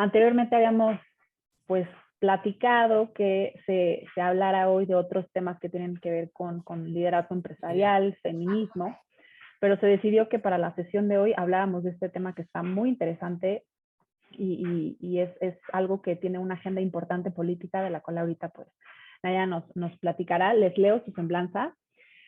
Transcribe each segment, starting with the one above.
Anteriormente habíamos pues platicado que se hablara hoy de otros temas que tienen que ver con liderazgo empresarial, feminismo, pero se decidió que para la sesión de hoy habláramos de este tema que está muy interesante y es algo que tiene una agenda importante política de la cual ahorita pues Nayana nos platicará. Les leo su semblanza.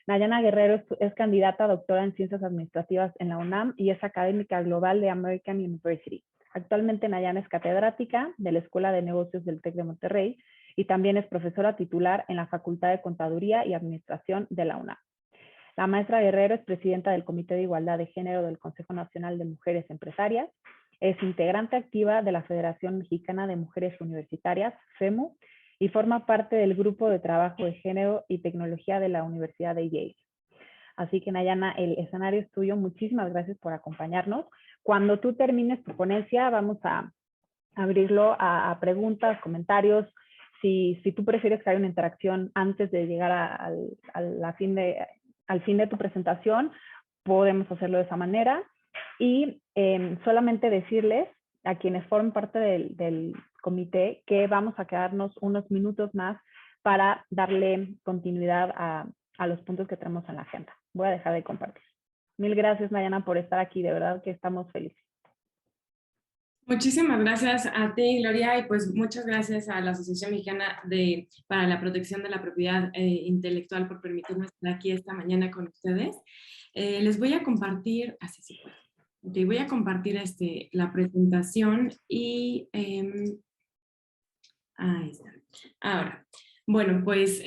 Nayana Guerrero es candidata a doctora en Ciencias Administrativas en la UNAM y es académica global de American University. Actualmente Nayana es catedrática de la Escuela de Negocios del TEC de Monterrey y también es profesora titular en la Facultad de Contaduría y Administración de la UNAM. La maestra Guerrero es presidenta del Comité de Igualdad de Género del Consejo Nacional de Mujeres Empresarias, es integrante activa de la Federación Mexicana de Mujeres Universitarias, FEMU, y forma parte del Grupo de Trabajo de Género y Tecnología de la Universidad de Yale. Así que Nayana, el escenario es tuyo. Muchísimas gracias por acompañarnos. Cuando tú termines tu ponencia, vamos a abrirlo a preguntas, comentarios. Si tú prefieres que haya una interacción antes de llegar al fin de tu presentación, podemos hacerlo de esa manera. Y solamente decirles a quienes forman parte del comité que vamos a quedarnos unos minutos más para darle continuidad a los puntos que tenemos en la agenda. Voy a dejar de compartir. Mil gracias, Nayana, por estar aquí. De verdad que estamos felices. Muchísimas gracias a ti, Gloria, y pues muchas gracias a la Asociación Mexicana para la Protección de la Propiedad Intelectual por permitirme estar aquí esta mañana con ustedes. Les voy a compartir, así se puede. Okay, voy a compartir la presentación y ahí está. Ahora, bueno, pues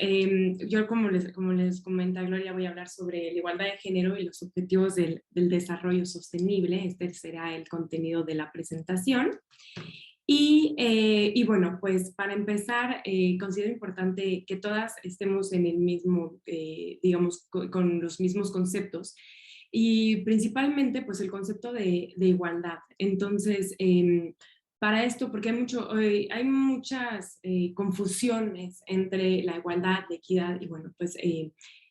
yo como les comenta Gloria, voy a hablar sobre la igualdad de género y los objetivos del desarrollo sostenible. Este será el contenido de la presentación. Y bueno, pues para empezar, considero importante que todas estemos en el mismo, digamos, con los mismos conceptos. Y principalmente, pues el concepto de igualdad. Entonces, para esto, porque hay muchas confusiones entre la igualdad, la equidad, y bueno, pues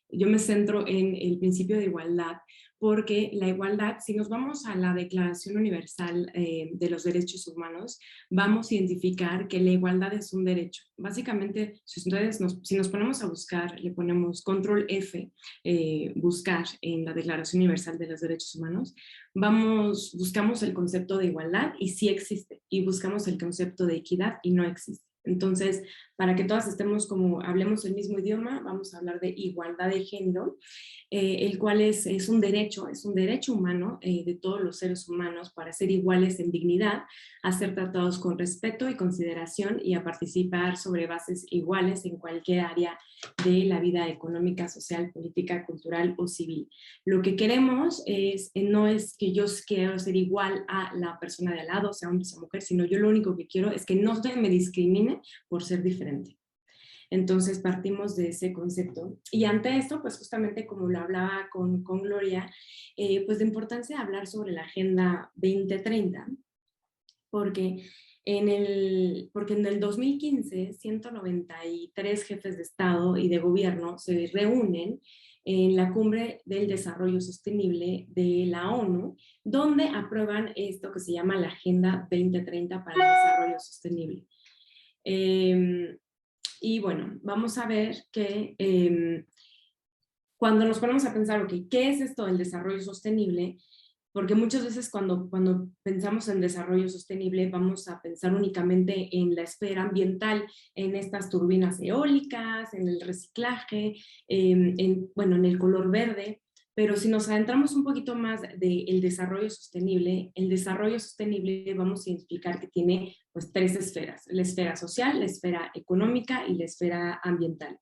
yo me centro en el principio de igualdad, porque la igualdad, si nos vamos a la Declaración Universal de los Derechos Humanos, vamos a identificar que la igualdad es un derecho. Básicamente, si nos ponemos a buscar, le ponemos control F, buscar en la Declaración Universal de los Derechos Humanos, buscamos el concepto de igualdad y sí existe, y buscamos el concepto de equidad y no existe. Entonces, para que todas hablemos el mismo idioma, vamos a hablar de igualdad de género, el cual es un derecho humano de todos los seres humanos para ser iguales en dignidad, a ser tratados con respeto y consideración y a participar sobre bases iguales en cualquier área de la vida económica, social, política, cultural o civil. Lo que queremos no es que yo quiero ser igual a la persona de al lado, sea hombre, sea mujer, sino yo lo único que quiero es que no se me discrimine por ser diferente. Entonces partimos de ese concepto. Y ante esto, pues justamente como lo hablaba con Gloria, pues de importancia de hablar sobre la Agenda 2030, porque en el 2015, 193 jefes de Estado y de gobierno se reúnen en la Cumbre del Desarrollo Sostenible de la ONU, donde aprueban esto que se llama la Agenda 2030 para el Desarrollo Sostenible. Y bueno, vamos a ver que cuando nos ponemos a pensar, ok, ¿qué es esto del desarrollo sostenible? Porque muchas veces cuando pensamos en desarrollo sostenible vamos a pensar únicamente en la esfera ambiental, en estas turbinas eólicas, en el reciclaje, en el color verde. Pero si nos adentramos un poquito más del desarrollo sostenible, el desarrollo sostenible vamos a identificar que tiene pues 3 esferas: la esfera social, la esfera económica y la esfera ambiental.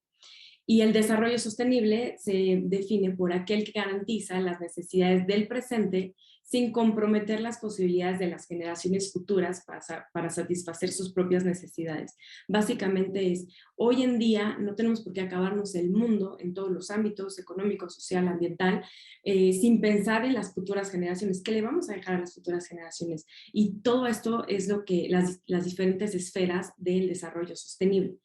Y el desarrollo sostenible se define por aquel que garantiza las necesidades del presente sin comprometer las posibilidades de las generaciones futuras para satisfacer sus propias necesidades. Básicamente hoy en día no tenemos por qué acabarnos el mundo en todos los ámbitos, económico, social, ambiental, sin pensar en las futuras generaciones. ¿Qué le vamos a dejar a las futuras generaciones? Y todo esto es lo que las diferentes esferas del desarrollo sostenible.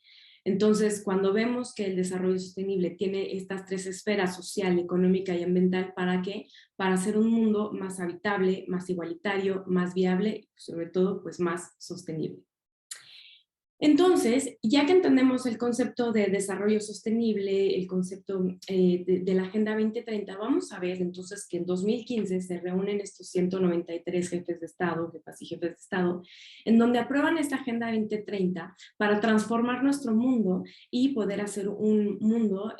Entonces, cuando vemos que el desarrollo sostenible tiene estas 3 esferas: social, económica y ambiental, ¿para qué? para hacer un mundo más habitable, más igualitario, más viable y sobre todo pues más sostenible. Entonces, ya que entendemos el concepto de desarrollo sostenible, el concepto de la Agenda 2030, vamos a ver entonces que en 2015 se reúnen estos 193 jefes de Estado, jefas y jefes de Estado, en donde aprueban esta Agenda 2030 para transformar nuestro mundo y poder hacer un mundo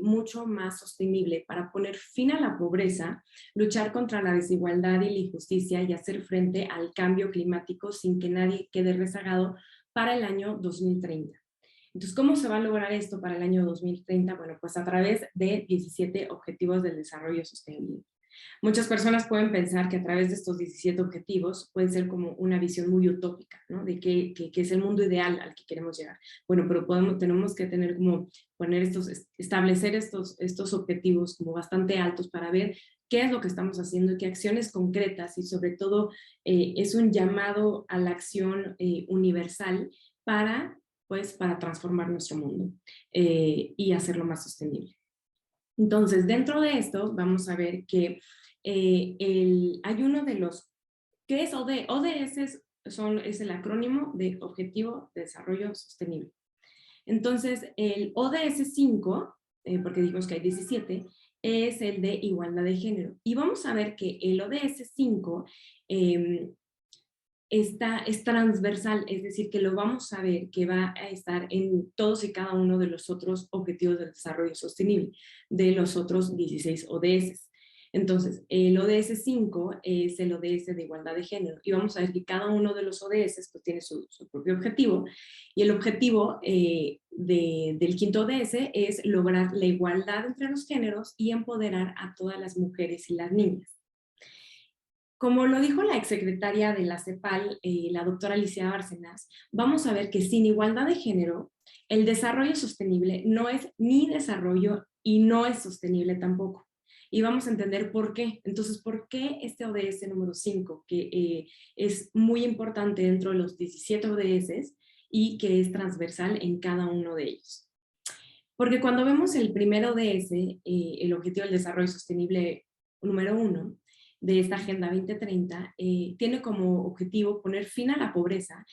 mucho más sostenible, para poner fin a la pobreza, luchar contra la desigualdad y la injusticia y hacer frente al cambio climático sin que nadie quede rezagado para el año 2030. Entonces, ¿cómo se va a lograr esto para el año 2030? Bueno, pues a través de 17 Objetivos del Desarrollo Sostenible. Muchas personas pueden pensar que a través de estos 17 objetivos puede ser como una visión muy utópica, ¿no? De qué es el mundo ideal al que queremos llegar. Bueno, pero tenemos que tener como establecer estos objetivos como bastante altos para ver qué es lo que estamos haciendo y qué acciones concretas, y sobre todo es un llamado a la acción universal para transformar nuestro mundo y hacerlo más sostenible. Entonces, dentro de esto vamos a ver que hay uno de los, ¿qué es ODS? ODS es el acrónimo de Objetivo de Desarrollo Sostenible. Entonces, el ODS 5, porque dijimos que hay 17, es el de igualdad de género. Y vamos a ver que el ODS 5 es transversal, es decir, que lo vamos a ver que va a estar en todos y cada uno de los otros objetivos del desarrollo sostenible, de los otros 16 ODS. Entonces, el ODS 5 es el ODS de igualdad de género, y vamos a ver que cada uno de los ODS pues, tiene su propio objetivo, y el objetivo del quinto ODS es lograr la igualdad entre los géneros y empoderar a todas las mujeres y las niñas. Como lo dijo la exsecretaria de la CEPAL, la doctora Alicia Bárcenas, vamos a ver que sin igualdad de género, el desarrollo sostenible no es ni desarrollo y no es sostenible tampoco. Y vamos a entender por qué. Entonces, ¿por qué este ODS número 5, que es muy importante dentro de los 17 ODS y que es transversal en cada uno de ellos? Porque cuando vemos el primer ODS, el Objetivo del Desarrollo Sostenible número 1, de esta Agenda 2030, tiene como objetivo poner fin a la pobreza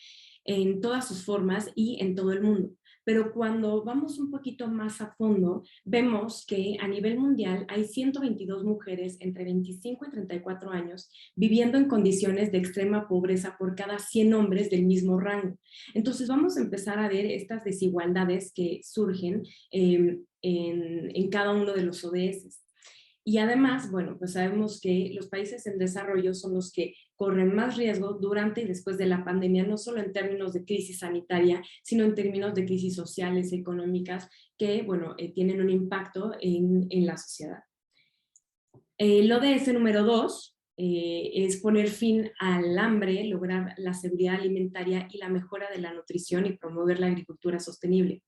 en todas sus formas y en todo el mundo. Pero cuando vamos un poquito más a fondo, vemos que a nivel mundial hay 122 mujeres entre 25 y 34 años viviendo en condiciones de extrema pobreza por cada 100 hombres del mismo rango. Entonces vamos a empezar a ver estas desigualdades que surgen en cada uno de los ODS. Y además, bueno, pues sabemos que los países en desarrollo son los que corren más riesgo durante y después de la pandemia, no solo en términos de crisis sanitaria, sino en términos de crisis sociales, económicas, que, bueno, tienen un impacto en la sociedad. El ODS número 2 es poner fin al hambre, lograr la seguridad alimentaria y la mejora de la nutrición y promover la agricultura sostenible.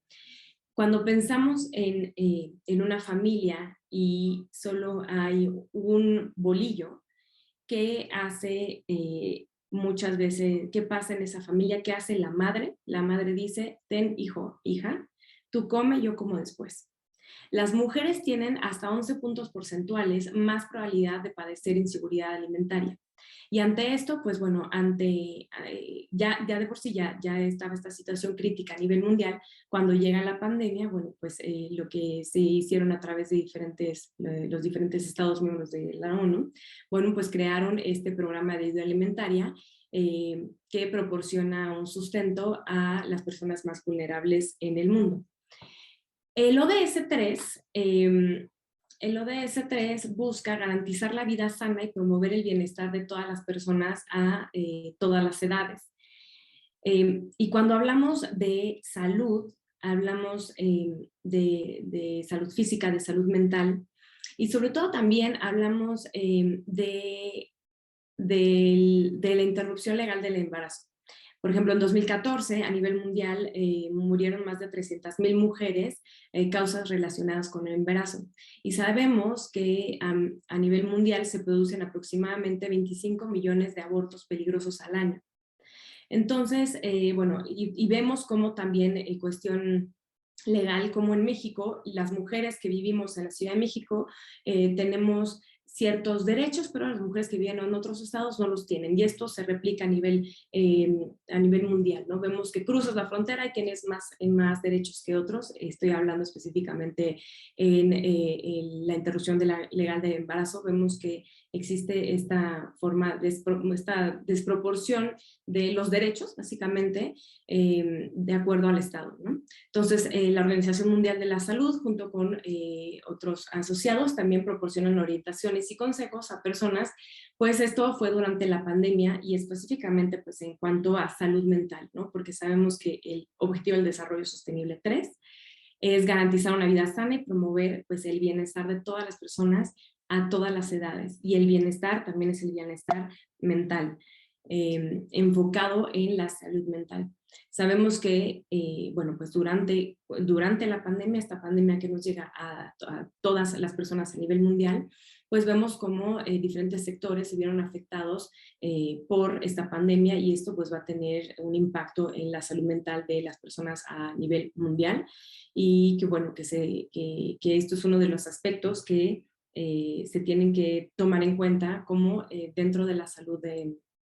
Cuando pensamos en una familia y solo hay un bolillo, ¿qué hace muchas veces? ¿Qué pasa en esa familia? ¿Qué hace la madre? La madre dice, ten hijo, hija, tú come, yo como después. Las mujeres tienen hasta 11 puntos porcentuales más probabilidad de padecer inseguridad alimentaria. Y ante esto, pues bueno, ya de por sí ya estaba esta situación crítica a nivel mundial. Cuando llega la pandemia, bueno, pues lo que se hicieron a través de los diferentes estados miembros de la ONU, bueno, pues crearon este programa de ayuda alimentaria que proporciona un sustento a las personas más vulnerables en el mundo. El ODS 3 el ODS 3 busca garantizar la vida sana y promover el bienestar de todas las personas a todas las edades. Y cuando hablamos de salud, hablamos de salud física, de salud mental, y sobre todo también hablamos de la interrupción legal del embarazo. Por ejemplo, en 2014, a nivel mundial, murieron más de 300,000 mujeres causas relacionadas con el embarazo. Y sabemos que a nivel mundial se producen aproximadamente 25 millones de abortos peligrosos al año. Entonces, bueno, y vemos cómo también en cuestión legal, como en México, las mujeres que vivimos en la Ciudad de México tenemos ciertos derechos, pero las mujeres que viven en otros estados no los tienen. Y esto se replica a nivel mundial, ¿no? Vemos que cruzas la frontera y tienes más derechos que otros. Estoy hablando específicamente en la interrupción legal de embarazo. Vemos que existe esta esta desproporción de los derechos, básicamente, de acuerdo al Estado, ¿no? Entonces, la Organización Mundial de la Salud, junto con otros asociados, también proporcionan orientaciones y consejos a personas, pues esto fue durante la pandemia y específicamente pues en cuanto a salud mental, ¿no? Porque sabemos que el Objetivo del Desarrollo Sostenible 3 es garantizar una vida sana y promover pues el bienestar de todas las personas a todas las edades. Y el bienestar también es el bienestar mental, enfocado en la salud mental. Sabemos que, bueno, pues durante la pandemia, esta pandemia que nos llega a todas las personas a nivel mundial, pues vemos cómo diferentes sectores se vieron afectados por esta pandemia y esto pues va a tener un impacto en la salud mental de las personas a nivel mundial y que bueno, que esto es uno de los aspectos que se tienen que tomar en cuenta como dentro de la salud,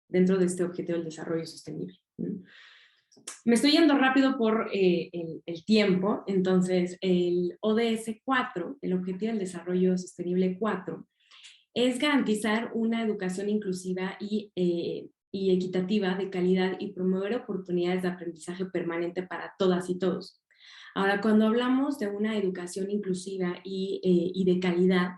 dentro de este objetivo del desarrollo sostenible. Me estoy yendo rápido por el tiempo, entonces el ODS 4, el Objetivo del Desarrollo Sostenible 4, es garantizar una educación inclusiva y equitativa de calidad y promover oportunidades de aprendizaje permanente para todas y todos. Ahora, cuando hablamos de una educación inclusiva y de calidad,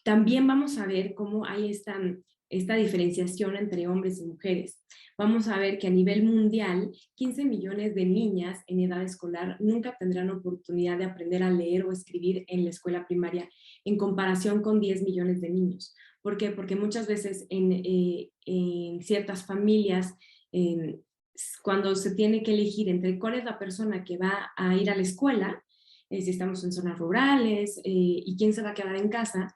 también vamos a ver cómo hay esta diferenciación entre hombres y mujeres. Vamos a ver que a nivel mundial, 15 millones de niñas en edad escolar nunca tendrán oportunidad de aprender a leer o escribir en la escuela primaria en comparación con 10 millones de niños. ¿Por qué? Porque muchas veces en ciertas familias, cuando se tiene que elegir entre cuál es la persona que va a ir a la escuela, si estamos en zonas rurales y quién se va a quedar en casa,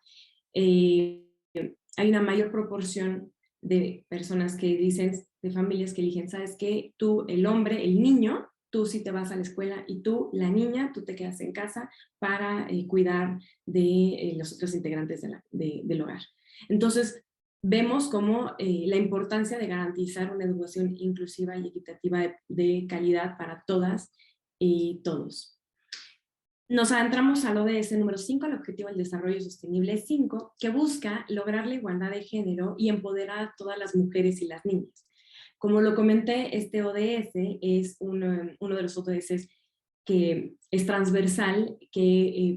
hay una mayor proporción de personas que dicen, de familias que eligen, ¿sabes qué? Tú, el hombre, el niño, tú sí te vas a la escuela y tú, la niña, tú te quedas en casa para cuidar de los otros integrantes del hogar. Entonces, vemos como la importancia de garantizar una educación inclusiva y equitativa de calidad para todas y todos. Nos adentramos al ODS número 5, el Objetivo del Desarrollo Sostenible 5, que busca lograr la igualdad de género y empoderar a todas las mujeres y las niñas. Como lo comenté, este ODS es uno de los ODS que es transversal,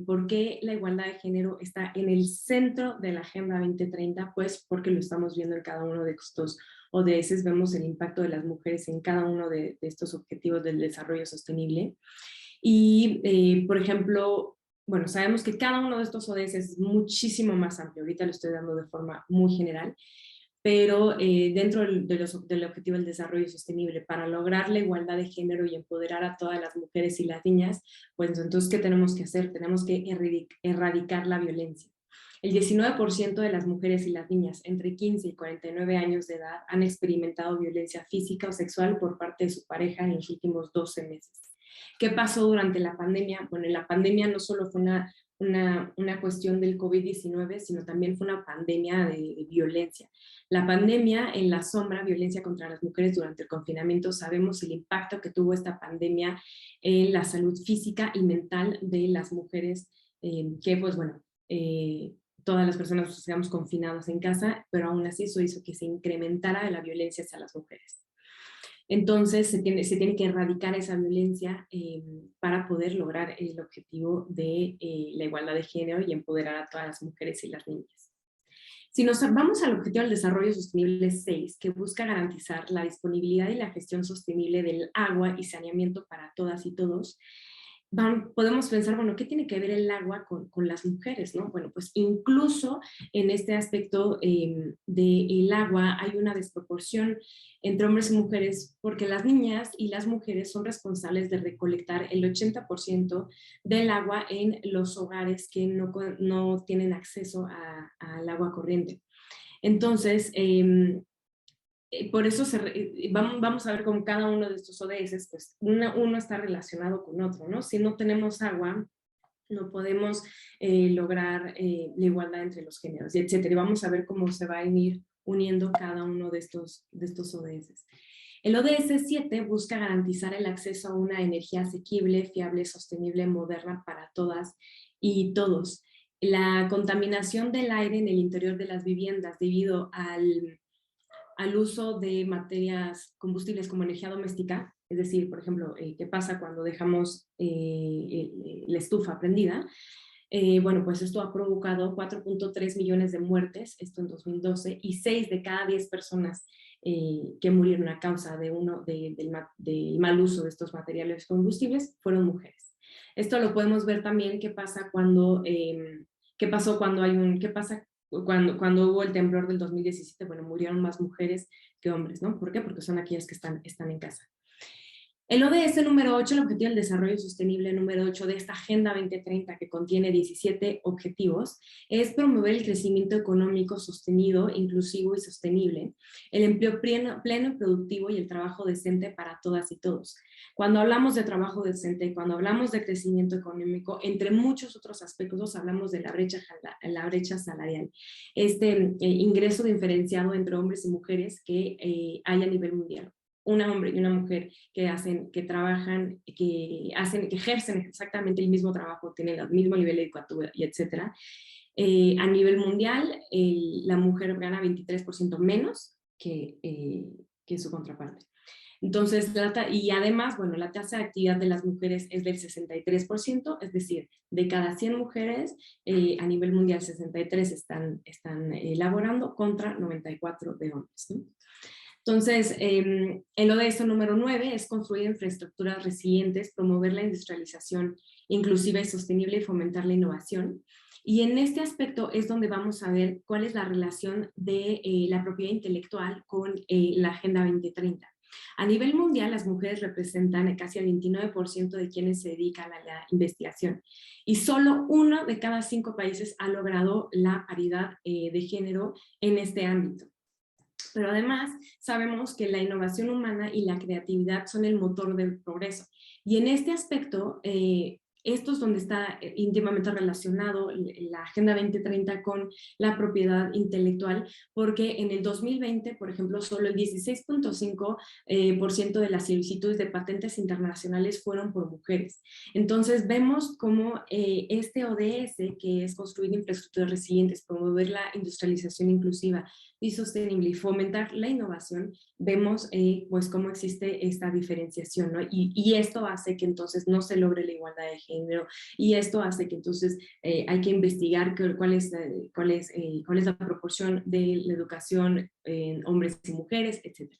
¿por qué la igualdad de género está en el centro de la Agenda 2030? Pues porque lo estamos viendo en cada uno de estos ODS, vemos el impacto de las mujeres en cada uno de estos objetivos del desarrollo sostenible. Y, por ejemplo, bueno, sabemos que cada uno de estos ODS es muchísimo más amplio, ahorita lo estoy dando de forma muy general, pero dentro del objetivo del desarrollo sostenible, para lograr la igualdad de género y empoderar a todas las mujeres y las niñas, pues entonces, ¿qué tenemos que hacer? Tenemos que erradicar la violencia. El 19% de las mujeres y las niñas entre 15 y 49 años de edad han experimentado violencia física o sexual por parte de su pareja en los últimos 12 meses. ¿Qué pasó durante la pandemia? Bueno, la pandemia no solo fue una cuestión del COVID-19, sino también fue una pandemia de violencia. La pandemia en la sombra, violencia contra las mujeres durante el confinamiento, sabemos el impacto que tuvo esta pandemia en la salud física y mental de las mujeres, que pues bueno, todas las personas nos quedamos confinadas en casa, pero aún así eso hizo que se incrementara la violencia hacia las mujeres. Entonces se tiene que erradicar esa violencia para poder lograr el objetivo de la igualdad de género y empoderar a todas las mujeres y las niñas. Si nos vamos al Objetivo del Desarrollo Sostenible 6, que busca garantizar la disponibilidad y la gestión sostenible del agua y saneamiento para todas y todos, podemos pensar, bueno, ¿qué tiene que ver el agua con las mujeres, no? Bueno, pues incluso en este aspecto del agua hay una desproporción entre hombres y mujeres, porque las niñas y las mujeres son responsables de recolectar el 80% del agua en los hogares que no tienen acceso al agua corriente. Entonces, por eso vamos a ver cómo cada uno de estos ODS, pues uno está relacionado con otro, ¿no? Si no tenemos agua, no podemos lograr la igualdad entre los géneros, y etcétera. Y vamos a ver cómo se va a ir uniendo cada uno de estos ODS. El ODS 7 busca garantizar el acceso a una energía asequible, fiable, sostenible, moderna para todas y todos. La contaminación del aire en el interior de las viviendas debido al uso de materias combustibles como energía doméstica, es decir, por ejemplo, ¿qué pasa cuando dejamos la estufa prendida? Bueno, pues esto ha provocado 4.3 millones de muertes, esto en 2012, y 6 de cada 10 personas que murieron a causa del mal uso de estos materiales combustibles fueron mujeres. Esto lo podemos ver también qué pasa cuando, qué pasó cuando hay un, qué pasa cuando hubo el temblor del 2017, bueno, murieron más mujeres que hombres, ¿no? ¿Por qué? Porque son aquellas que están en casa. El ODS número 8, el Objetivo del Desarrollo Sostenible número 8 de esta Agenda 2030, que contiene 17 objetivos, es promover el crecimiento económico sostenido, inclusivo y sostenible, el empleo pleno y productivo y el trabajo decente para todas y todos. Cuando hablamos de trabajo decente, cuando hablamos de crecimiento económico, entre muchos otros aspectos, hablamos de la brecha salarial, este ingreso diferenciado entre hombres y mujeres que hay a nivel mundial. Un hombre y una mujer que trabajan, que ejercen exactamente el mismo trabajo, tienen el mismo nivel de educación y etcétera. A nivel mundial, la mujer gana 23% menos que su contraparte. Entonces, y además, bueno, la tasa de actividad de las mujeres es del 63%, es decir, de cada 100 mujeres, a nivel mundial 63 están laborando contra 94 de hombres, ¿no? Entonces, el ODS número 9 es construir infraestructuras resilientes, promover la industrialización inclusiva y sostenible y fomentar la innovación. Y en este aspecto es donde vamos a ver cuál es la relación de la propiedad intelectual con la Agenda 2030. A nivel mundial, las mujeres representan casi el 29% de quienes se dedican a la investigación. Y solo 1 de cada 5 países ha logrado la paridad de género en este ámbito. Pero además sabemos que la innovación humana y la creatividad son el motor del progreso. Y en este aspecto, esto es donde está íntimamente relacionado la Agenda 2030 con la propiedad intelectual, porque en el 2020, por ejemplo, solo el 16.5% de las solicitudes de patentes internacionales fueron por mujeres. Entonces vemos cómo este ODS, que es construir infraestructuras resilientes, promover la industrialización inclusiva y sostenible y fomentar la innovación, vemos pues cómo existe esta diferenciación, ¿no? Y esto hace que entonces no se logre la igualdad de género, y esto hace que entonces hay que investigar cuál es la proporción de la educación en hombres y mujeres, etc.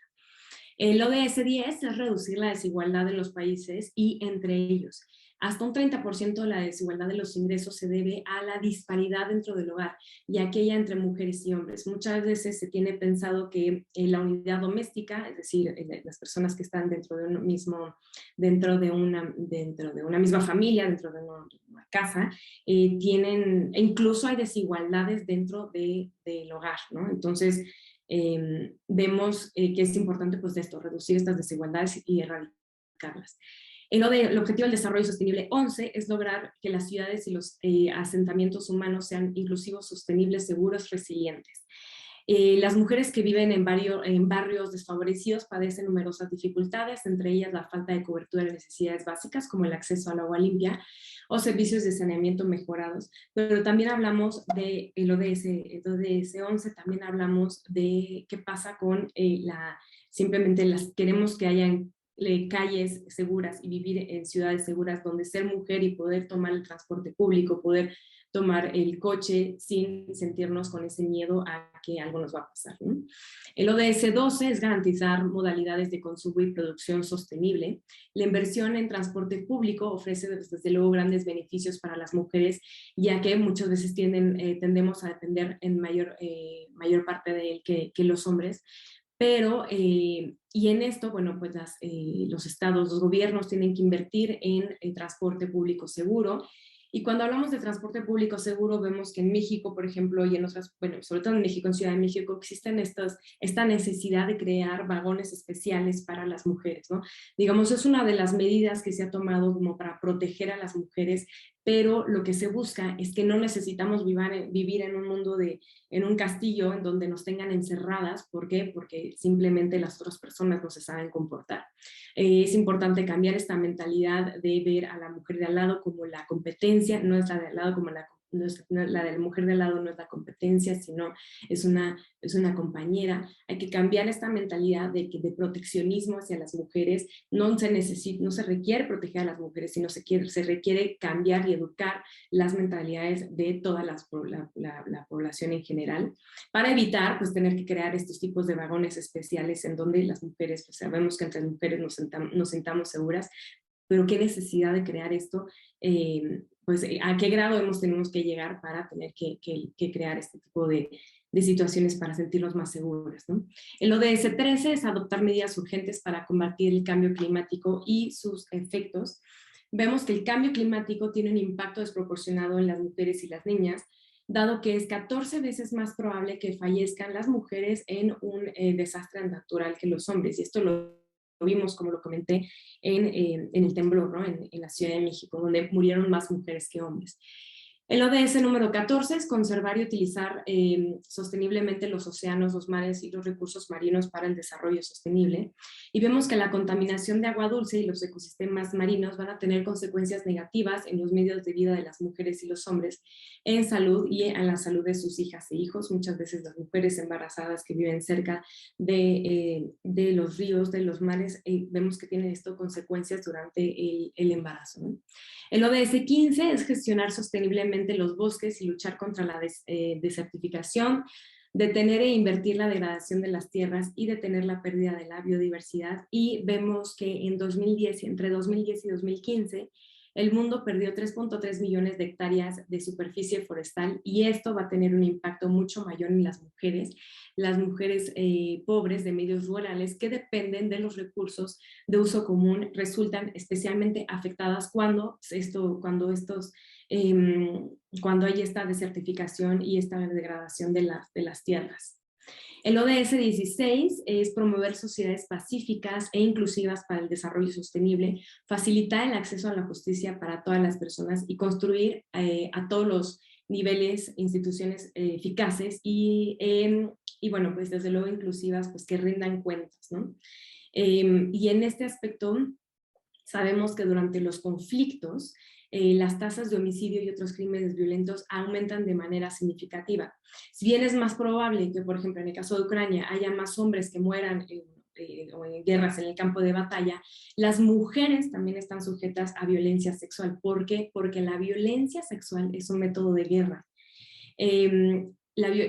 El ODS 10 es reducir la desigualdad de los países y entre ellos. Hasta un 30% de la desigualdad de los ingresos se debe a la disparidad dentro del hogar y aquella entre mujeres y hombres. Muchas veces se tiene pensado que la unidad doméstica, es decir, las personas que están dentro de una misma familia, dentro de una casa, incluso hay desigualdades dentro del hogar, ¿no? Entonces, vemos que es importante pues esto, reducir estas desigualdades y erradicarlas. El Objetivo del Desarrollo Sostenible 11 es lograr que las ciudades y los asentamientos humanos sean inclusivos, sostenibles, seguros, resilientes. Las mujeres que viven en barrios desfavorecidos padecen numerosas dificultades, entre ellas la falta de cobertura de necesidades básicas como el acceso al agua limpia o servicios de saneamiento mejorados, pero también hablamos del ODS 11, también hablamos de qué pasa con simplemente queremos que hayan calles seguras y vivir en ciudades seguras donde ser mujer y poder tomar el transporte público, poder tomar el coche sin sentirnos con ese miedo a que algo nos va a pasar, ¿no? El ODS 12 es garantizar modalidades de consumo y producción sostenible. La inversión en transporte público ofrece desde luego grandes beneficios para las mujeres, ya que muchas veces tendemos a depender en mayor parte de él que los hombres. Pero, y en esto, bueno, pues los estados, los gobiernos tienen que invertir en transporte público seguro. Y cuando hablamos de transporte público seguro, vemos que en México, por ejemplo, y en otras, bueno, sobre todo en México, en Ciudad de México, existen esta necesidad de crear vagones especiales para las mujeres, ¿no? Digamos, es una de las medidas que se ha tomado como para proteger a las mujeres, pero lo que se busca es que no necesitamos vivir en un mundo en un castillo en donde nos tengan encerradas. ¿Por qué? Porque simplemente las otras personas no se saben comportar. Es importante cambiar esta mentalidad de ver a la mujer de al lado como la competencia, no es la de al lado como la de la mujer de al lado no es la competencia, sino es una compañera. Hay que cambiar esta mentalidad de proteccionismo hacia las mujeres. No se requiere proteger a las mujeres, sino se requiere cambiar y educar las mentalidades de toda la población en general, para evitar pues tener que crear estos tipos de vagones especiales en donde las mujeres, pues sabemos que entre mujeres nos sentamos seguras, pero qué necesidad de crear esto. Pues a qué grado tenemos que llegar para tener que crear este tipo de situaciones para sentirnos más seguras, ¿no? El ODS 13 es adoptar medidas urgentes para combatir el cambio climático y sus efectos. Vemos que el cambio climático tiene un impacto desproporcionado en las mujeres y las niñas, dado que es 14 veces más probable que fallezcan las mujeres en un desastre natural que los hombres. Y esto lo vimos, como lo comenté, en el temblor, ¿no? En la Ciudad de México, donde murieron más mujeres que hombres. El ODS número 14 es conservar y utilizar sosteniblemente los océanos, los mares y los recursos marinos para el desarrollo sostenible. Y vemos que la contaminación de agua dulce y los ecosistemas marinos van a tener consecuencias negativas en los medios de vida de las mujeres y los hombres, en salud y en la salud de sus hijas e hijos. Muchas veces las mujeres embarazadas que viven cerca de los ríos, de los mares, vemos que tiene esto consecuencias durante el embarazo, ¿no? El ODS 15 es gestionar sosteniblemente los bosques y luchar contra la desertificación, detener e invertir la degradación de las tierras y detener la pérdida de la biodiversidad. Y vemos que entre 2010 y 2015, el mundo perdió 3.3 millones de hectáreas de superficie forestal, y esto va a tener un impacto mucho mayor en las mujeres pobres de medios rurales que dependen de los recursos de uso común, resultan especialmente afectadas cuando hay esta desertificación y esta degradación de las tierras. El ODS 16 es promover sociedades pacíficas e inclusivas para el desarrollo sostenible, facilitar el acceso a la justicia para todas las personas y construir a todos los niveles instituciones eficaces y bueno, pues desde luego inclusivas, pues que rindan cuentas, ¿no? Y en este aspecto sabemos que durante los conflictos las tasas de homicidio y otros crímenes violentos aumentan de manera significativa. Si bien es más probable que, por ejemplo, en el caso de Ucrania haya más hombres que mueran o en guerras en el campo de batalla, las mujeres también están sujetas a violencia sexual. ¿Por qué? Porque la violencia sexual es un método de guerra.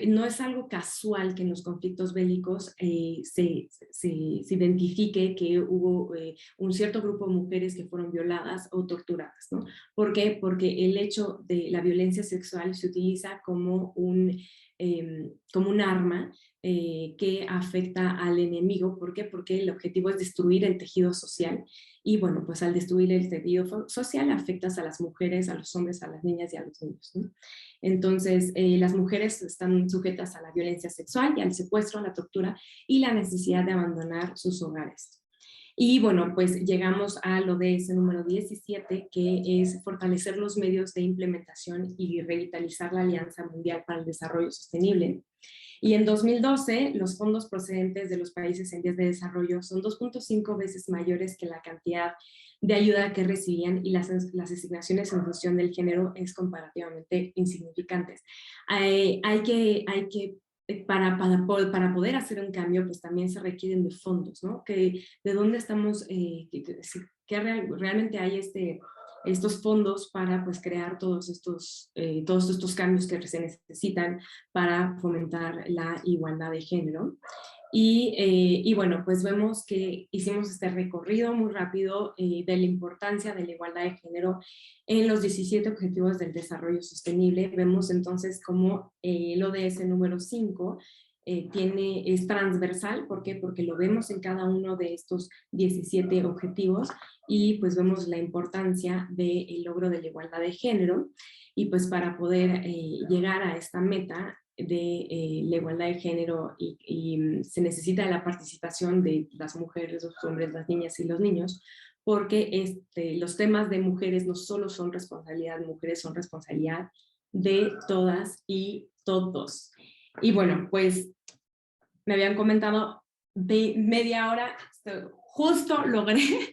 No es algo casual que en los conflictos bélicos se identifique que hubo un cierto grupo de mujeres que fueron violadas o torturadas, ¿no? ¿Por qué? Porque el hecho de la violencia sexual se utiliza como un arma que afecta al enemigo. ¿Por qué? Porque el objetivo es destruir el tejido social, y bueno, pues al destruir el tejido social afectas a las mujeres, a los hombres, a las niñas y a los niños, ¿no? Entonces, las mujeres están sujetas a la violencia sexual y al secuestro, a la tortura y la necesidad de abandonar sus hogares. Y bueno, pues llegamos al ODS número 17, que es fortalecer los medios de implementación y revitalizar la Alianza Mundial para el Desarrollo Sostenible. Y en 2012, los fondos procedentes de los países en vías de desarrollo son 2.5 veces mayores que la cantidad de ayuda que recibían, y las asignaciones en función del género es comparativamente insignificantes. Para poder hacer un cambio, pues también se requieren de fondos, ¿no? ¿De dónde estamos? Realmente hay estos fondos para pues crear todos estos cambios que se necesitan para fomentar la igualdad de género. Y bueno, pues vemos que hicimos este recorrido muy rápido de la importancia de la igualdad de género en los 17 Objetivos del Desarrollo Sostenible. Vemos entonces cómo el ODS número 5 es transversal. ¿Por qué? Porque lo vemos en cada uno de estos 17 objetivos, y pues vemos la importancia del logro de la igualdad de género. Y pues para poder llegar a esta meta de la igualdad de género se necesita la participación de las mujeres, los hombres, las niñas y los niños, porque los temas de mujeres no solo son responsabilidad de mujeres, son responsabilidad de todas y todos. Y bueno, pues me habían comentado de media hora, justo logré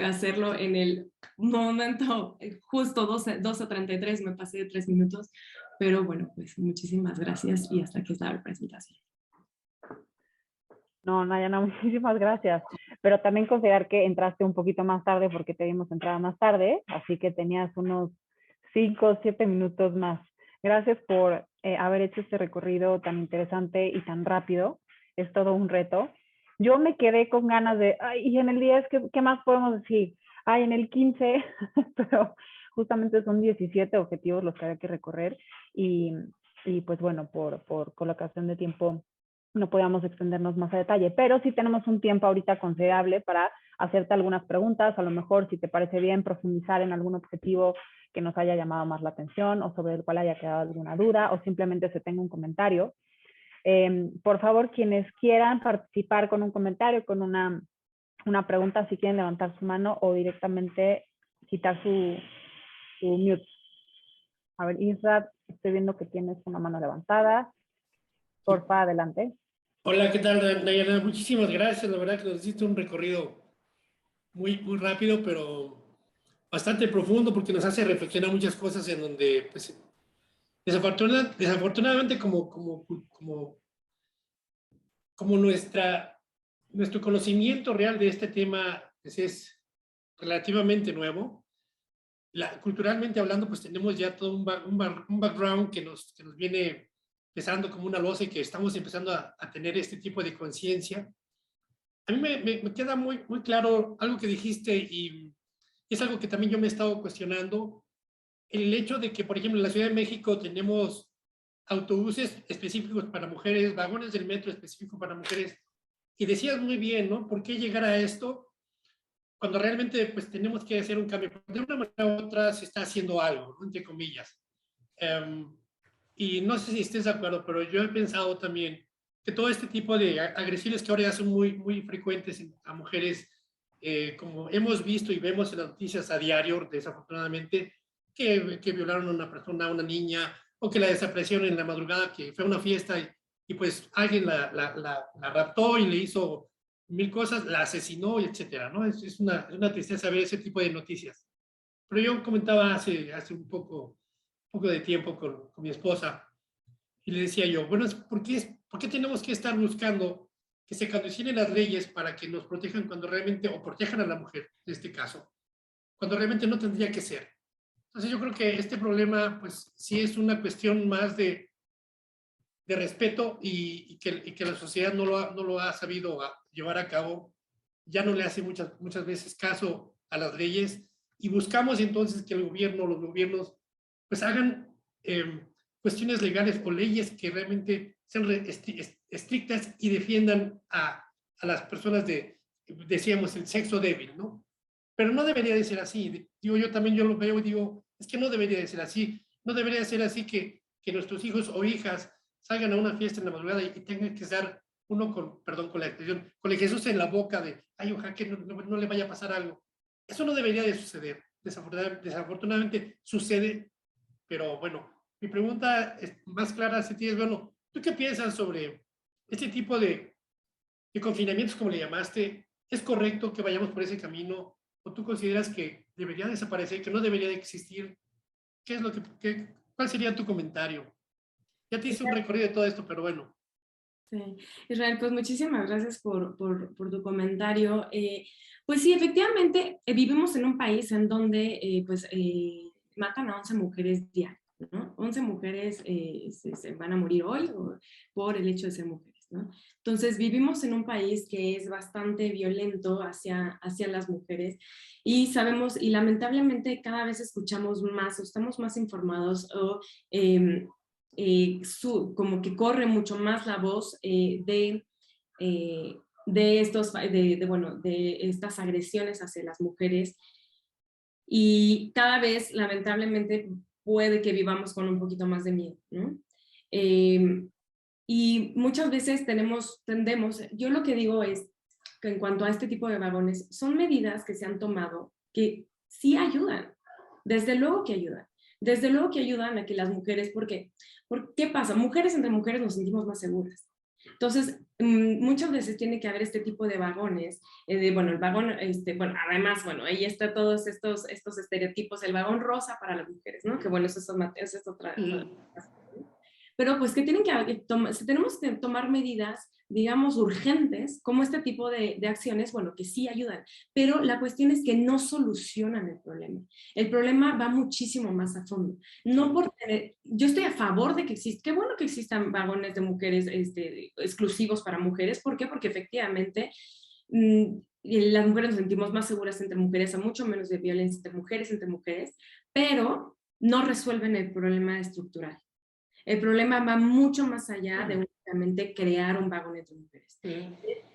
hacerlo en el momento justo 12:33, me pasé de 3 minutos, pero bueno, pues muchísimas gracias y hasta aquí está la presentación. No, Nayana, muchísimas gracias. Pero también considerar que entraste un poquito más tarde porque te vimos entrar más tarde, así que tenías unos 5 o 7 minutos más. Gracias por haber hecho este recorrido tan interesante y tan rápido. Es todo un reto. Yo me quedé con ganas de, ay, y en el 10, ¿qué más podemos decir? Ay, en el 15, pero justamente son 17 objetivos los que hay que recorrer y pues bueno, por colocación de tiempo no podíamos extendernos más a detalle, pero sí tenemos un tiempo ahorita considerable para hacerte algunas preguntas, a lo mejor si te parece bien profundizar en algún objetivo que nos haya llamado más la atención o sobre el cual haya quedado alguna duda o simplemente se tenga un comentario. Por favor, quienes quieran participar con un comentario, con una pregunta, si quieren levantar su mano o directamente quitar su mute. A ver, Isra, estoy viendo que tienes una mano levantada. Porfa, adelante. Hola, ¿qué tal, Nayana? Muchísimas gracias. La verdad que nos hiciste un recorrido muy, muy rápido, pero bastante profundo porque nos hace reflexionar muchas cosas en donde, pues, desafortunadamente como nuestro conocimiento real de este tema pues, es relativamente nuevo. Culturalmente hablando, pues tenemos ya todo un background que nos viene empezando como una losa y que estamos empezando a tener este tipo de conciencia. A mí me queda muy, muy claro algo que dijiste y es algo que también yo me he estado cuestionando. El hecho de que, por ejemplo, en la Ciudad de México tenemos autobuses específicos para mujeres, vagones del metro específicos para mujeres. Y decías muy bien, ¿no? ¿Por qué llegar a esto cuando realmente pues tenemos que hacer un cambio? De una manera u otra se está haciendo algo, ¿no? Entre comillas. Y no sé si estés de acuerdo, pero yo he pensado también que todo este tipo de agresiones que ahora ya son muy, muy frecuentes a mujeres, como hemos visto y vemos en las noticias a diario, desafortunadamente, que violaron a una persona, a una niña, o que la desaparecieron en la madrugada, que fue a una fiesta y pues alguien la raptó y le hizo mil cosas, la asesinó, etcétera, ¿no? Es una tristeza ver ese tipo de noticias. Pero yo comentaba hace un poco de tiempo con mi esposa y le decía yo, bueno, ¿por qué tenemos que estar buscando que se cancelen las leyes para que nos protejan cuando realmente, o protejan a la mujer, en este caso, cuando realmente no tendría que ser? Entonces yo creo que este problema, pues sí es una cuestión más de respeto y que la sociedad no lo ha sabido llevar a cabo, ya no le hace muchas veces caso a las leyes y buscamos entonces que los gobiernos, pues hagan cuestiones legales o leyes que realmente sean estrictas y defiendan a las personas decíamos, el sexo débil, ¿no? Pero no debería de ser así. Digo, yo lo veo y digo, es que no debería de ser así. No debería de ser así que nuestros hijos o hijas salgan a una fiesta en la madrugada y tengan que estar uno con la expresión, con el Jesús en la boca de, ay, ojalá que no le vaya a pasar algo. Eso no debería de suceder. Desafortunadamente sucede, pero bueno, mi pregunta es más clara si tienes, bueno, ¿tú qué piensas sobre este tipo de confinamientos, como le llamaste? ¿Es correcto que vayamos por ese camino? ¿O tú consideras que debería desaparecer, que no debería de existir? ¿Qué es cuál sería tu comentario? Ya te hice un recorrido de todo esto, pero bueno. Sí. Israel, pues muchísimas gracias por tu comentario. Pues sí, efectivamente, vivimos en un país en donde matan a 11 mujeres diarias, ¿no? 11 mujeres se van a morir hoy por el hecho de ser mujeres, ¿no? Entonces, vivimos en un país que es bastante violento hacia las mujeres y sabemos, y lamentablemente cada vez escuchamos más o estamos más informados o como que corre mucho más la voz de estas agresiones hacia las mujeres y cada vez lamentablemente puede que vivamos con un poquito más de miedo, ¿no? Y muchas veces tendemos, yo lo que digo es, que en cuanto a este tipo de vagones, son medidas que se han tomado que sí ayudan, desde luego que ayudan. Desde luego que ayudan a que las mujeres, porque ¿qué pasa? Mujeres entre mujeres nos sentimos más seguras. Entonces, muchas veces tiene que haber este tipo de vagones, bueno, el vagón, bueno, además, bueno, ahí está todos estos estereotipos, el vagón rosa para las mujeres, ¿no? Que bueno, eso es otra. Pero pues que tenemos que tomar medidas, digamos, urgentes, como este tipo de acciones, bueno, que sí ayudan, pero la cuestión es que no solucionan el problema. El problema va muchísimo más a fondo. No por tener, yo estoy a favor de que exista, qué bueno que existan vagones de mujeres exclusivos para mujeres. ¿Por qué? Porque efectivamente las mujeres nos sentimos más seguras entre mujeres, a mucho menos de violencia entre mujeres, pero no resuelven el problema estructural. El problema va mucho más allá de únicamente crear un vagón entre mujeres.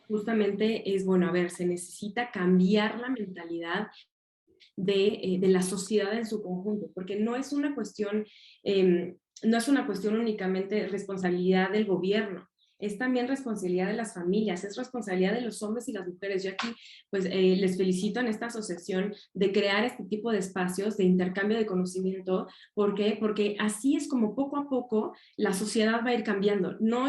Justamente es, bueno, a ver, se necesita cambiar la mentalidad de la sociedad en su conjunto, porque no es una cuestión únicamente responsabilidad del gobierno, es también responsabilidad de las familias, es responsabilidad de los hombres y las mujeres. Yo aquí pues les felicito en esta asociación de crear este tipo de espacios de intercambio de conocimiento. ¿Por qué? Porque así es como poco a poco la sociedad va a ir cambiando. No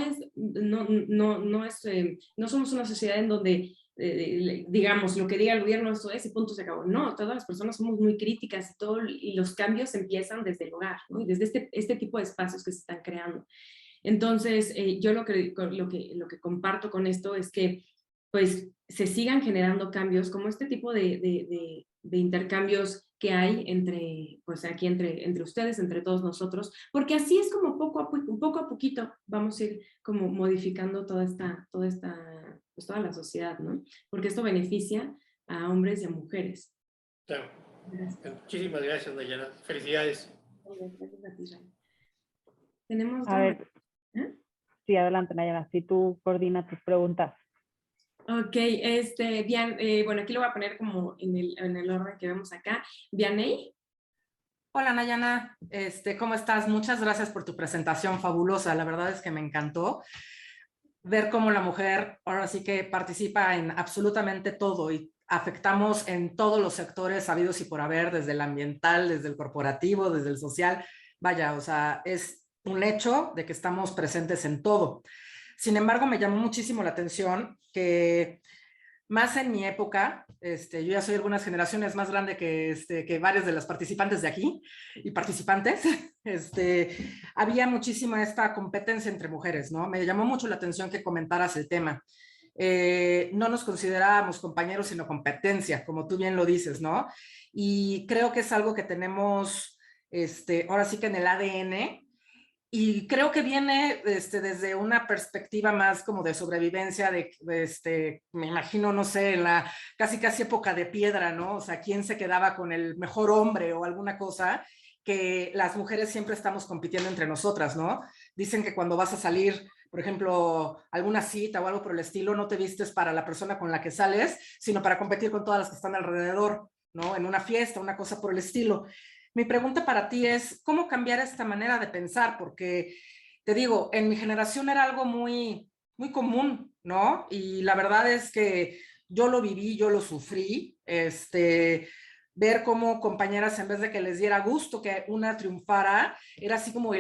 somos una sociedad en donde digamos, lo que diga el gobierno, eso es, y punto, se acabó. No, todas las personas somos muy críticas y los cambios empiezan desde el hogar, ¿no? Y desde este tipo de espacios que se están creando. Entonces, yo lo que comparto con esto es que pues se sigan generando cambios como este tipo de intercambios que hay pues aquí entre ustedes, entre todos nosotros, porque así es como poco a poquito vamos a ir como modificando pues toda la sociedad, ¿no? Porque esto beneficia a hombres y a mujeres. Claro. Muchísimas gracias, Nayana. Felicidades. Tenemos... A ver, sí, adelante, Nayana, si tú coordinas tus preguntas. Ok, bien, bueno, aquí lo voy a poner como en el orden que vemos acá. Vianey. Hola Nayana, ¿cómo estás? Muchas gracias por tu presentación fabulosa. La verdad es que me encantó ver cómo la mujer ahora sí que participa en absolutamente todo y afectamos en todos los sectores habidos y por haber, desde el ambiental, desde el corporativo, desde el social. Vaya, o sea, es un hecho de que estamos presentes en todo. Sin embargo, me llamó muchísimo la atención que más en mi época, yo ya soy algunas generaciones más grande que varios de los participantes de aquí y participantes, había muchísima esta competencia entre mujeres, ¿no? Me llamó mucho la atención que comentaras el tema. No nos considerábamos compañeros, sino competencia, como tú bien lo dices, ¿no? Y creo que es algo que tenemos, ahora sí que en el ADN, y creo que viene desde una perspectiva más como de sobrevivencia, me imagino, no sé, en la casi época de piedra, ¿no? O sea, ¿quién se quedaba con el mejor hombre o alguna cosa? Que las mujeres siempre estamos compitiendo entre nosotras, ¿no? Dicen que cuando vas a salir, por ejemplo, alguna cita o algo por el estilo, no te vistes para la persona con la que sales, sino para competir con todas las que están alrededor, ¿no? En una fiesta, una cosa por el estilo. Mi pregunta para ti es, ¿cómo cambiar esta manera de pensar? Porque, te digo, en mi generación era algo muy, muy común, ¿no? Y la verdad es que yo lo viví, yo lo sufrí, ver cómo compañeras, en vez de que les diera gusto que una triunfara, era así como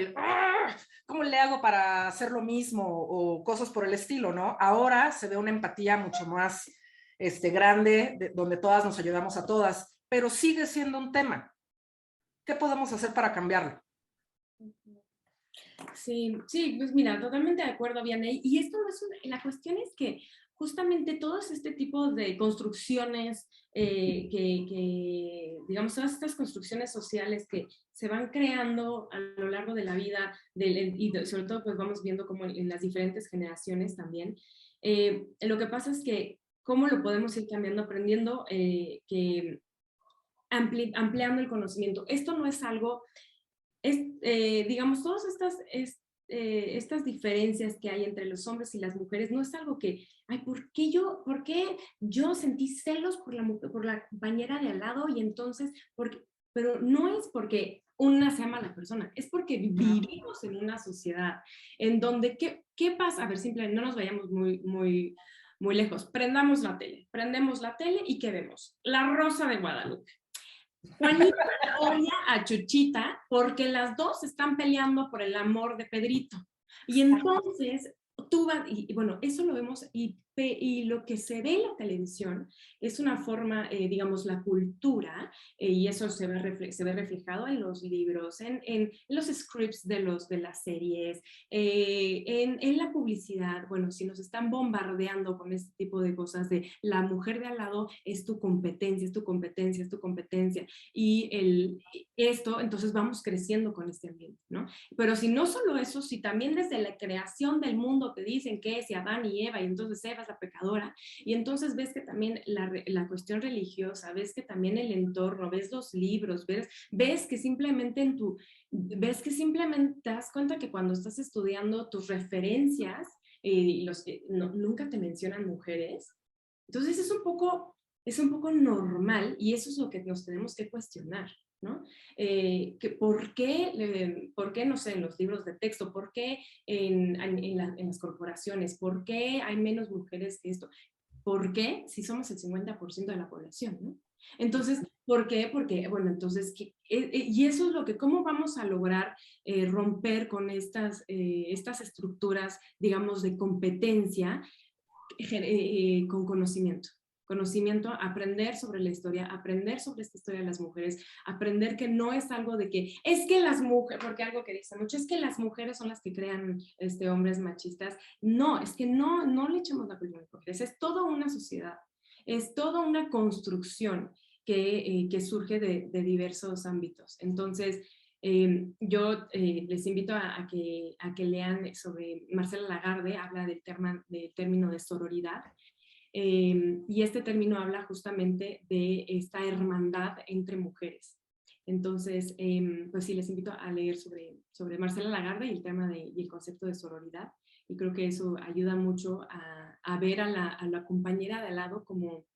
¿cómo le hago para hacer lo mismo? O cosas por el estilo, ¿no? Ahora se ve una empatía mucho más grande, donde todas nos ayudamos a todas, pero sigue siendo un tema. ¿Qué podemos hacer para cambiarlo? Sí, pues mira, totalmente de acuerdo, Vianey. Y esto no es la cuestión es que justamente todos este tipo de construcciones, digamos, todas estas construcciones sociales que se van creando a lo largo de la vida, y sobre todo pues vamos viendo como en las diferentes generaciones también, lo que pasa es que cómo lo podemos ir cambiando, aprendiendo ampliando el conocimiento. Esto no es algo, digamos, todas estas diferencias que hay entre los hombres y las mujeres, no es algo que, ay, ¿por qué yo sentí celos por la compañera de al lado? Y entonces, pero no es porque una sea mala persona, es porque vivimos en una sociedad en donde, ¿qué pasa? A ver, simplemente, no nos vayamos muy muy lejos. Prendemos la tele y ¿qué vemos? La Rosa de Guadalupe. Juanita odia a Chuchita porque las dos están peleando por el amor de Pedrito. Y entonces, tú vas, y bueno, eso lo vemos, y lo que se ve en la televisión es una forma, digamos, la cultura, y eso se ve reflejado en los libros, en los scripts de las series, en la publicidad. Bueno, si nos están bombardeando con este tipo de cosas de la mujer de al lado es tu competencia, es tu competencia, es tu competencia, y esto, entonces vamos creciendo con este ambiente, ¿no? Pero si no solo eso, si también desde la creación del mundo te dicen que es Adán y Eva, y entonces Eva es la pecadora, y entonces ves que también la cuestión religiosa, ves que también el entorno, ves los libros, ves que simplemente ves que simplemente te das cuenta que cuando estás estudiando tus referencias, los que nunca te mencionan mujeres, entonces es un poco normal, y eso es lo que nos tenemos que cuestionar, ¿no? ¿Por qué, no sé, en los libros de texto? ¿Por qué en las corporaciones? ¿Por qué hay menos mujeres que esto? ¿Por qué? Si somos el 50% de la población, ¿no? Entonces, ¿por qué? Porque, bueno, entonces, y eso es lo que, ¿cómo vamos a lograr romper con estas estructuras, digamos, de competencia con conocimiento? Conocimiento, aprender sobre la historia, aprender sobre esta historia de las mujeres, aprender que no es algo de que, es que las mujeres, porque algo que dice mucho, es que las mujeres son las que crean hombres machistas. No, es que no le echemos la culpa a las mujeres, es toda una sociedad, es toda una construcción que surge de diversos ámbitos. Entonces, yo les invito a que lean sobre Marcela Lagarde, habla del término de sororidad. Y este término habla justamente de esta hermandad entre mujeres. Entonces, pues sí, les invito a leer sobre Marcela Lagarde y el tema y el concepto de sororidad, y creo que eso ayuda mucho a ver a la compañera de al lado como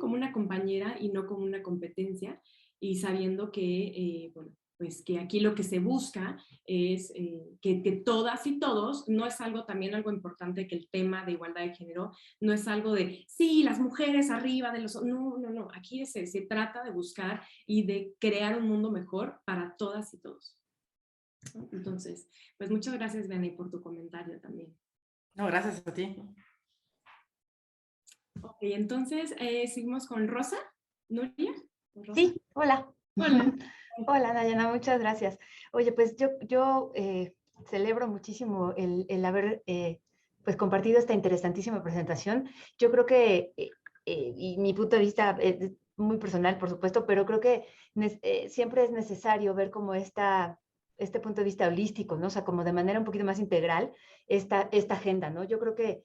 una compañera y no como una competencia, y sabiendo que, bueno, pues que aquí lo que se busca es que todas y todos, no es algo importante, que el tema de igualdad de género no es algo de, sí, las mujeres arriba de los... No, aquí se trata de buscar y de crear un mundo mejor para todas y todos. Entonces, pues muchas gracias, Vianney, por tu comentario también. No, gracias a ti. Ok, entonces seguimos con Rosa. ¿Nuria? ¿Rosa? Sí, hola. Hola. Hola, Dayana, muchas gracias. Oye, pues yo celebro muchísimo el haber pues compartido esta interesantísima presentación. Yo creo que, y mi punto de vista es muy personal, por supuesto, pero creo que siempre es necesario ver como este punto de vista holístico, ¿no? O sea, como de manera un poquito más integral esta agenda, ¿no? Yo creo que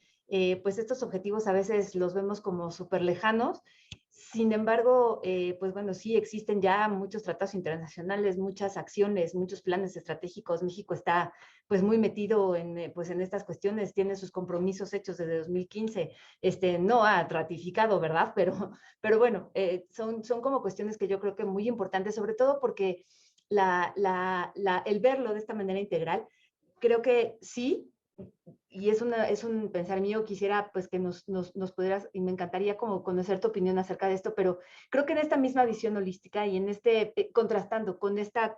pues estos objetivos a veces los vemos como súper lejanos. Sin embargo, pues bueno, sí existen ya muchos tratados internacionales, muchas acciones, muchos planes estratégicos. México está pues muy metido en estas cuestiones, tiene sus compromisos hechos desde 2015, no ha ratificado, ¿verdad? Pero bueno, son como cuestiones que yo creo que muy importantes, sobre todo porque el verlo de esta manera integral, creo que sí, y es un pensar mío, quisiera pues que nos pudieras, y me encantaría como conocer tu opinión acerca de esto, pero creo que en esta misma visión holística y en contrastando con esta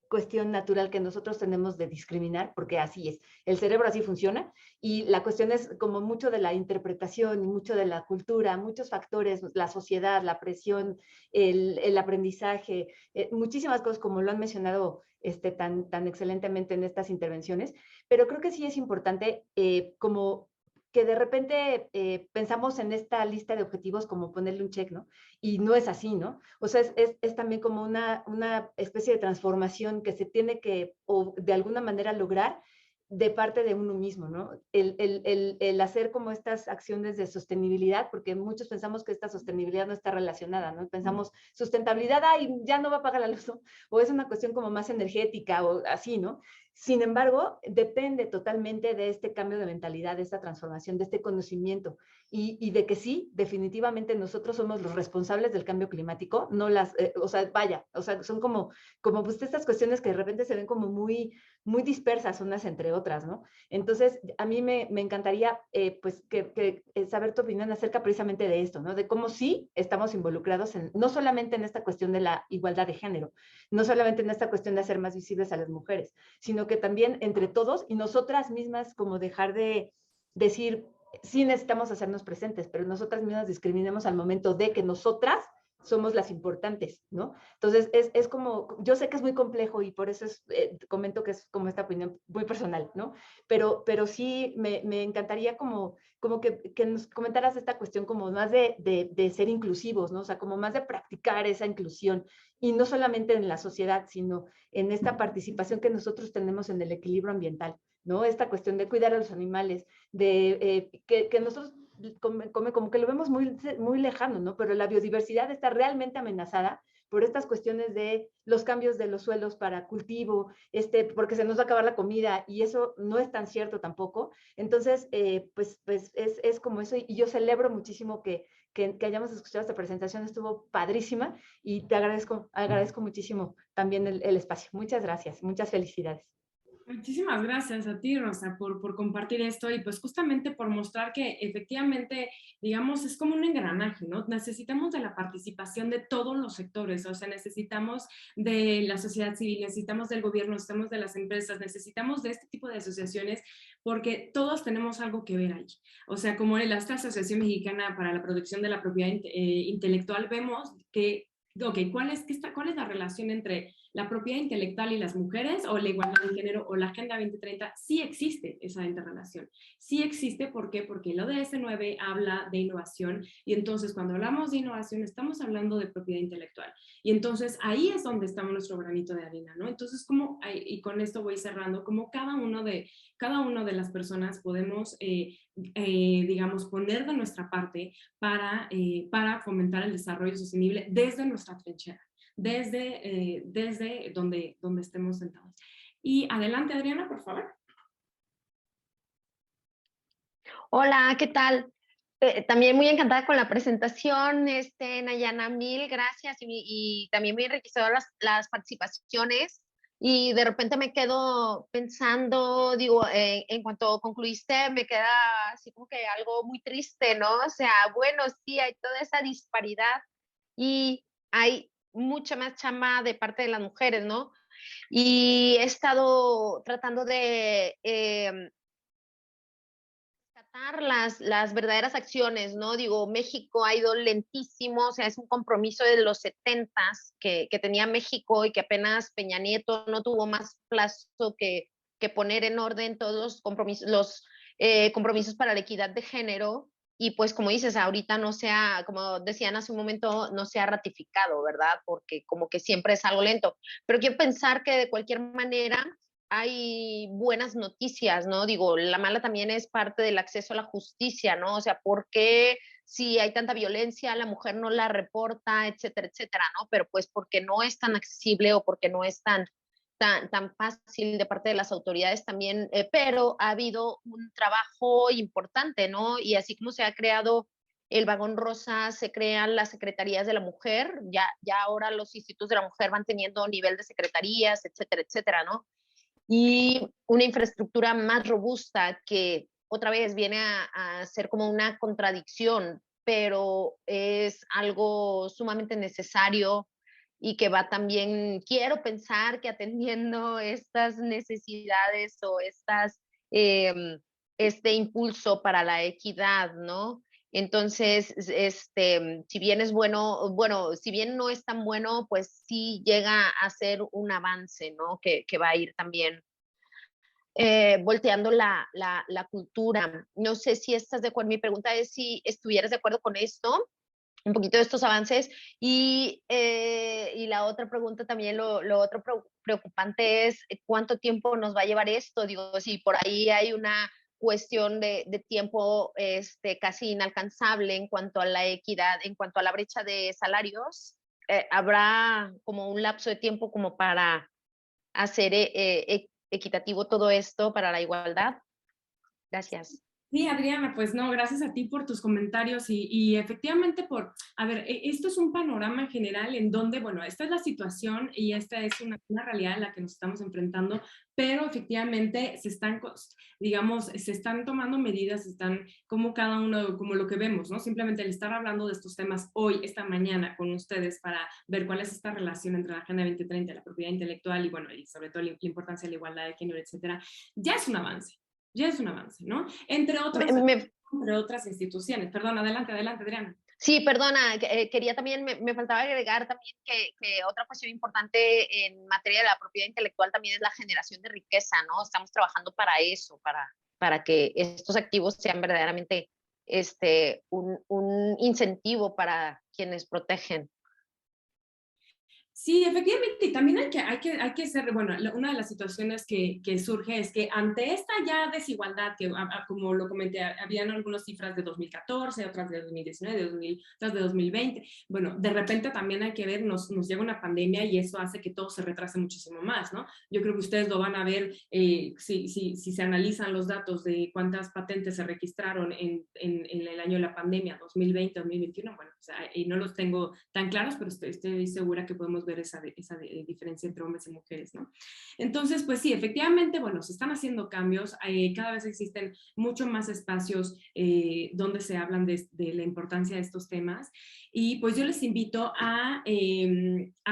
cuestión natural que nosotros tenemos de discriminar, porque así es, el cerebro así funciona, y la cuestión es como mucho de la interpretación y mucho de la cultura, muchos factores, la sociedad, la presión, el aprendizaje, muchísimas cosas como lo han mencionado tan excelentemente en estas intervenciones, pero creo que sí es importante como que de repente pensamos en esta lista de objetivos como ponerle un check, ¿no? Y no es así, ¿no? O sea, es también como una especie de transformación que se tiene que, o de alguna manera lograr de parte de uno mismo, ¿no? El hacer como estas acciones de sostenibilidad, porque muchos pensamos que esta sostenibilidad no está relacionada, ¿no? Pensamos sustentabilidad, ay, ya no va a pagar la luz, ¿no? O es una cuestión como más energética o así, ¿no? Sin embargo, depende totalmente de este cambio de mentalidad, de esta transformación, de este conocimiento y de que sí, definitivamente nosotros somos los responsables del cambio climático, no o sea, vaya, o sea, son como pues estas cuestiones que de repente se ven como muy muy dispersas unas entre otras, ¿no? Entonces, a mí me encantaría pues saber tu opinión acerca precisamente de esto, ¿no? De cómo sí estamos involucrados no solamente en esta cuestión de la igualdad de género, no solamente en esta cuestión de hacer más visibles a las mujeres, sino que también entre todos y nosotras mismas como dejar de decir, sí necesitamos hacernos presentes, pero nosotras mismas discriminemos al momento de que nosotras somos las importantes, ¿no? Entonces, es como, yo sé que es muy complejo y por eso comento que es como esta opinión muy personal, ¿no? Pero sí me encantaría como que nos comentaras esta cuestión como más de ser inclusivos, ¿no? O sea, como más de practicar esa inclusión y no solamente en la sociedad, sino en esta participación que nosotros tenemos en el equilibrio ambiental, ¿no? Esta cuestión de cuidar a los animales, de que nosotros como que lo vemos muy, muy lejano, ¿no? Pero la biodiversidad está realmente amenazada por estas cuestiones de los cambios de los suelos para cultivo, porque se nos va a acabar la comida y eso no es tan cierto tampoco. Entonces, pues es como eso y yo celebro muchísimo que hayamos escuchado esta presentación, estuvo padrísima y te agradezco muchísimo también el espacio. Muchas gracias, muchas felicidades. Muchísimas gracias a ti, Rosa, por compartir esto y pues justamente por mostrar que efectivamente, digamos, es como un engranaje, ¿no? Necesitamos de la participación de todos los sectores, o sea, necesitamos de la sociedad civil, necesitamos del gobierno, necesitamos de las empresas, necesitamos de este tipo de asociaciones porque todos tenemos algo que ver ahí. O sea, como en esta Asociación Mexicana para la Protección de la Propiedad Intelectual, vemos que, ok, ¿cuál es la relación entre la propiedad intelectual y las mujeres o la igualdad de género o la Agenda 2030? Sí existe esa interrelación. Sí existe, ¿por qué? Porque el ODS 9 habla de innovación y entonces cuando hablamos de innovación estamos hablando de propiedad intelectual. Y entonces ahí es donde está nuestro granito de arena, ¿no? Entonces, y con esto voy cerrando, como cada uno de las personas podemos, digamos, poner de nuestra parte para fomentar el desarrollo sostenible desde nuestra trinchera, desde donde estemos sentados. Y adelante, Adriana, por favor. Hola, ¿qué tal? También muy encantada con la presentación, Nayana, mil gracias y también muy enriquecedoras las participaciones. Y de repente me quedo pensando, digo, en cuanto concluiste, me queda así como que algo muy triste, ¿no? O sea, bueno, sí, hay toda esa disparidad y hay mucha más chamba de parte de las mujeres, ¿no? Y he estado tratando de las verdaderas acciones, ¿no? Digo, México ha ido lentísimo, o sea, es un compromiso de los 70s que tenía México y que apenas Peña Nieto no tuvo más plazo que poner en orden todos los compromisos para la equidad de género. Y pues como dices, ahorita no se ha, como decían hace un momento, no se ha ratificado, ¿verdad? Porque como que siempre es algo lento. Pero quiero pensar que de cualquier manera hay buenas noticias, ¿no? Digo, la mala también es parte del acceso a la justicia, ¿no? O sea, ¿por qué si hay tanta violencia la mujer no la reporta, etcétera, etcétera, ¿no? Pero pues porque no es tan accesible o porque no es tan fácil de parte de las autoridades también, pero ha habido un trabajo importante, ¿no? Y así como se ha creado el vagón rosa, se crean las secretarías de la mujer, ya ahora los institutos de la mujer van teniendo nivel de secretarías, etcétera, etcétera, ¿no? Y una infraestructura más robusta que otra vez viene a ser como una contradicción, pero es algo sumamente necesario y que va también, quiero pensar que atendiendo estas necesidades o este impulso para la equidad, ¿no? Entonces, si bien es bueno, si bien no es tan bueno, pues sí llega a ser un avance, ¿no? Que va a ir también volteando la cultura. No sé si estás de acuerdo. Mi pregunta es si estuvieras de acuerdo con esto, un poquito de estos avances. Y la otra pregunta también, lo otro preocupante es cuánto tiempo nos va a llevar esto. Digo, si por ahí hay una cuestión de tiempo casi inalcanzable en cuanto a la equidad, en cuanto a la brecha de salarios, habrá como un lapso de tiempo como para hacer equitativo todo esto para la igualdad. Gracias. Sí, Adriana, pues no, gracias a ti por tus comentarios y efectivamente a ver, esto es un panorama general en donde, bueno, esta es la situación y esta es una realidad en la que nos estamos enfrentando, pero efectivamente digamos, se están tomando medidas, están como cada uno, como lo que vemos, ¿no? Simplemente el estar hablando de estos temas hoy, esta mañana con ustedes para ver cuál es esta relación entre la Agenda 2030, la propiedad intelectual y, bueno, y sobre todo la importancia de la igualdad de género, etcétera, ya es un avance. Ya es un avance, ¿no? Entre otras instituciones. Perdón, adelante, Adriana. Sí, perdona, quería también, me faltaba agregar también que otra cuestión importante en materia de la propiedad intelectual también es la generación de riqueza, ¿no? Estamos trabajando para eso, para que estos activos sean verdaderamente un incentivo para quienes protegen. Sí, efectivamente, y también hay que ser, bueno, una de las situaciones que surge es que ante esta ya desigualdad, que como lo comenté, habían algunas cifras de 2014, otras de 2019, otras de 2020, bueno, de repente también hay que ver, nos llega una pandemia y eso hace que todo se retrase muchísimo más, ¿no? Yo creo que ustedes lo van a ver si se analizan los datos de cuántas patentes se registraron en el año de la pandemia, 2020, 2021, bueno, o sea, y no los tengo tan claros, pero estoy segura que podemos ver esa diferencia entre hombres y mujeres, ¿no? Entonces, pues sí, efectivamente, bueno, se están haciendo cambios, cada vez existen mucho más espacios donde se hablan de la importancia de estos temas y pues yo les invito a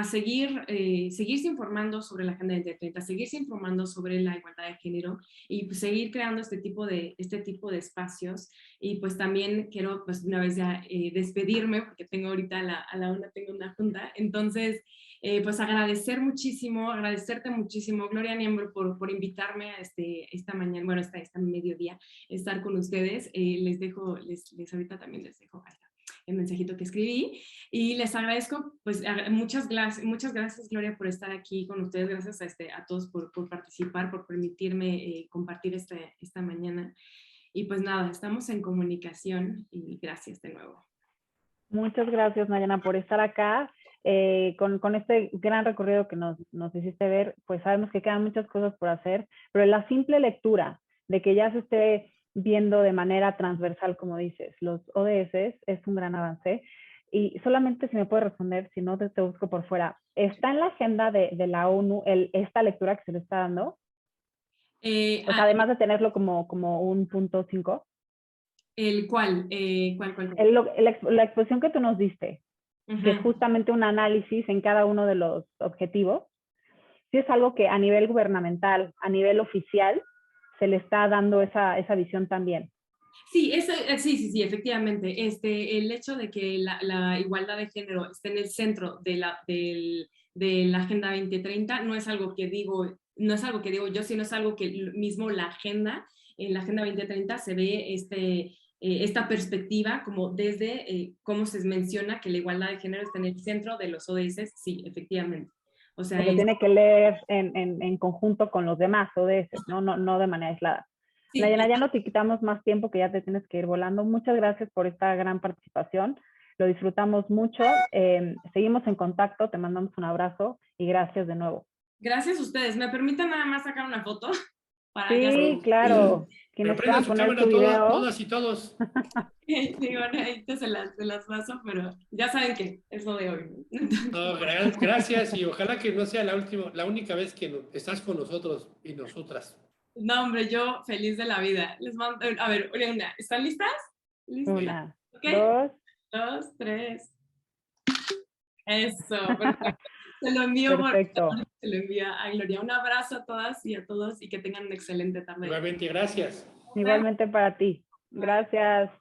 seguirse informando sobre la Agenda 2030, seguirse informando sobre la igualdad de género y pues, seguir creando este tipo de espacios y pues también quiero pues una vez ya despedirme porque tengo ahorita a la una tengo una junta, entonces pues agradecerte muchísimo, Gloria Niembro, por invitarme a esta mañana, bueno, esta mediodía, estar con ustedes. Les ahorita también les dejo el mensajito que escribí y les agradezco, pues muchas gracias Gloria por estar aquí con ustedes, gracias a todos por participar, por permitirme compartir esta mañana y pues nada, estamos en comunicación y gracias de nuevo. Muchas gracias, Nayana, por estar acá. Con este gran recorrido que nos hiciste ver, pues sabemos que quedan muchas cosas por hacer, pero la simple lectura de que ya se esté viendo de manera transversal, como dices, los ODS es un gran avance. Y solamente si me puedes responder, si no te busco por fuera, ¿está en la agenda de la ONU esta lectura que se le está dando? O sea, además de tenerlo como un punto 5. ¿Cuál? La exposición que tú nos diste, que es justamente un análisis en cada uno de los objetivos, sí es algo que a nivel gubernamental, a nivel oficial, se le está dando esa visión también. Sí, sí, efectivamente. El hecho de que la igualdad de género esté en el centro de la Agenda 2030 no es algo que digo yo, sino es algo que mismo en la Agenda 2030 se ve esta perspectiva como desde cómo se menciona que la igualdad de género está en el centro de los ODS, sí, efectivamente. O sea, porque tiene que leer en conjunto con los demás ODS, no de manera aislada. Sí, Nayana, ya no te quitamos más tiempo, que ya te tienes que ir volando. Muchas gracias por esta gran participación. Lo disfrutamos mucho. Seguimos en contacto, te mandamos un abrazo y gracias de nuevo. Gracias a ustedes. ¿Me permiten nada más sacar una foto? Sí, claro. Quienes puedan poner su video. Todas y todos. Sí, bueno, ahorita se las paso, pero ya saben que es lo de hoy. No, gracias y ojalá que no sea la única vez que estás con nosotros y nosotras. No, hombre, yo feliz de la vida. Les mando, a ver, una, ¿están listas? ¿Listas? Una, okay. Dos, tres. Eso, perfecto. Se lo envío se lo envía a Gloria. Un abrazo a todas y a todos y que tengan una excelente tarde. Igualmente, gracias. Igualmente para ti. Gracias.